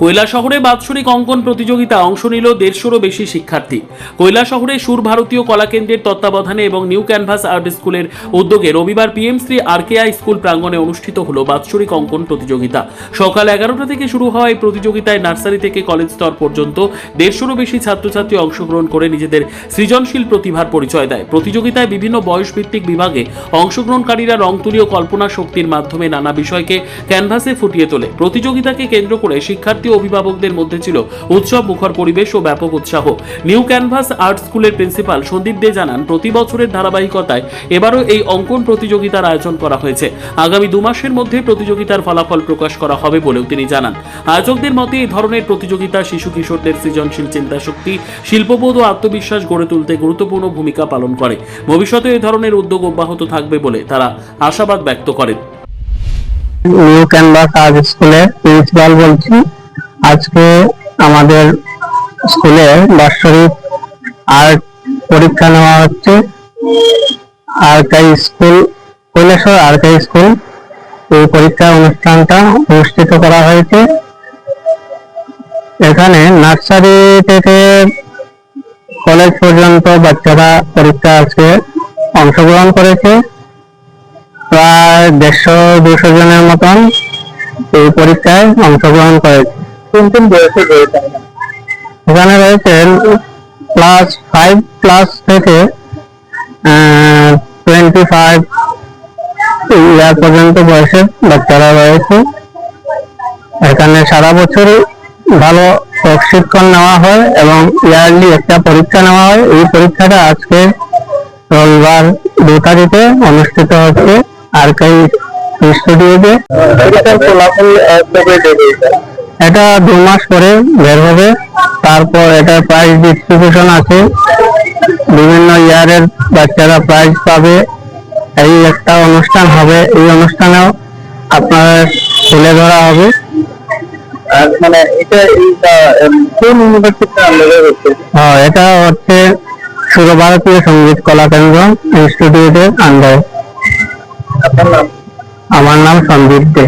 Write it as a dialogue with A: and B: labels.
A: কৈলাসহরে বাৎসরিক অঙ্কন প্রতিযোগিতা অংশ নিল 150-রও বেশি শিক্ষার্থী। কৈলাসহরে সুর ভারতীয় কলা কেন্দ্রের তত্ত্বাবধানে এবং নিউ ক্যানভাস আর্ট স্কুলের উদ্যোগে রবিবার পিএম শ্রী আরকেআই স্কুল প্রাঙ্গণে অনুষ্ঠিত হলো বাৎসরিক অঙ্কন প্রতিযোগিতা। সকাল 11টা থেকে শুরু হওয়া এই প্রতিযোগিতায় নার্সারি থেকে কলেজ স্তর পর্যন্ত 150-রও বেশি ছাত্রছাত্রী অংশগ্রহণ করে নিজেদের সৃজনশীল প্রতিভার পরিচয় দেয়। প্রতিযোগিতায় বিভিন্ন বয়সভিত্তিক বিভাগে অংশগ্রহণকারীরা রং তুলি ও কল্পনা শক্তির মাধ্যমে নানা বিষয়কে ক্যানভাসে ফুটিয়ে তোলে। প্রতিযোগিতাকে কেন্দ্র করে শিক্ষার্থী অভিভাবকদের মধ্যে ছিল উৎসব মুখর পরিবেশ ও ব্যাপক উৎসাহ। নিউ ক্যানভাস আর্ট স্কুলের প্রিন্সিপাল সন্দীপ দে জানান, প্রতি বছরের ধারাবাহিকতায় এবারও এই অঙ্কন প্রতিযোগিতার আয়োজন করা হয়েছে। আগামী 2 মাসের মধ্যে প্রতিযোগিতার ফলাফল প্রকাশ করা হবে বলেও তিনি জানান। আয়োজকদের মতে এই ধরনের প্রতিযোগিতা শিশু কিশোরদের সৃজনশীল চিন্তাশক্তি, শিল্পবোধ ও আত্মবিশ্বাস গড়ে তুলতে গুরুত্বপূর্ণ ভূমিকা পালন করে। ভবিষ্যতে এই ধরনের উদ্যোগ অব্যাহত থাকবে বলে তারা আশাবাদ ব্যক্ত করেন।
B: নিউ ক্যানভাস আর্ট স্কুলের প্রিন্সিপাল বলছি। আজকে আমাদের স্কুলে বাৎসরিক আর্ট পরীক্ষা নেওয়া হচ্ছে। আরকাই স্কুল, কৈলাসহর আরকাই স্কুল, এই পরীক্ষা অনুষ্ঠানটা অনুষ্ঠিত করা হয়েছে। এখানে নার্সারি থেকে কলেজ পর্যন্ত বাচ্চারা পরীক্ষা আজকে অংশগ্রহণ করেছে। প্রায় 150-200 জনের মতন এই পরীক্ষায় অংশগ্রহণ করেছে। কোন কোন বয়সে রয়েছে? এখানে রয়েছে ক্লাস 5 প্লাস থেকে 25 ইয়ার পর্যন্ত বয়সের বাচ্চারা রয়েছে। এখানে সারা বছরই ভালো প্রশিক্ষণ নেওয়া হয় এবং ইয়ারলি একটা পরীক্ষা নেওয়া হয়। এই পরীক্ষাটা আজকে রবিবার 2 তারিখে অনুষ্ঠিত হচ্ছে আরকাই স্টুডিওতে। এটা 2 মাস পরে বের হবে। তারপর এটা প্রাইজ ডিস্ট্রিবিউশন আছে, বিভিন্ন ইয়ারের বাচ্চারা প্রাইজ পাবে। এই একটা অনুষ্ঠান হবে, এই অনুষ্ঠানেও আপনার তুলে ধরা হবে। মানে এটা কোন ইউনিভার্সিটির আন্ডারে হচ্ছে? হ্যাঁ, এটা হচ্ছে সুর ভারতীয় সঙ্গীত কলা কেন্দ্র ইনস্টিটিউটের আন্ডারে। আপনার নাম? আমার নাম সন্দীপ দে।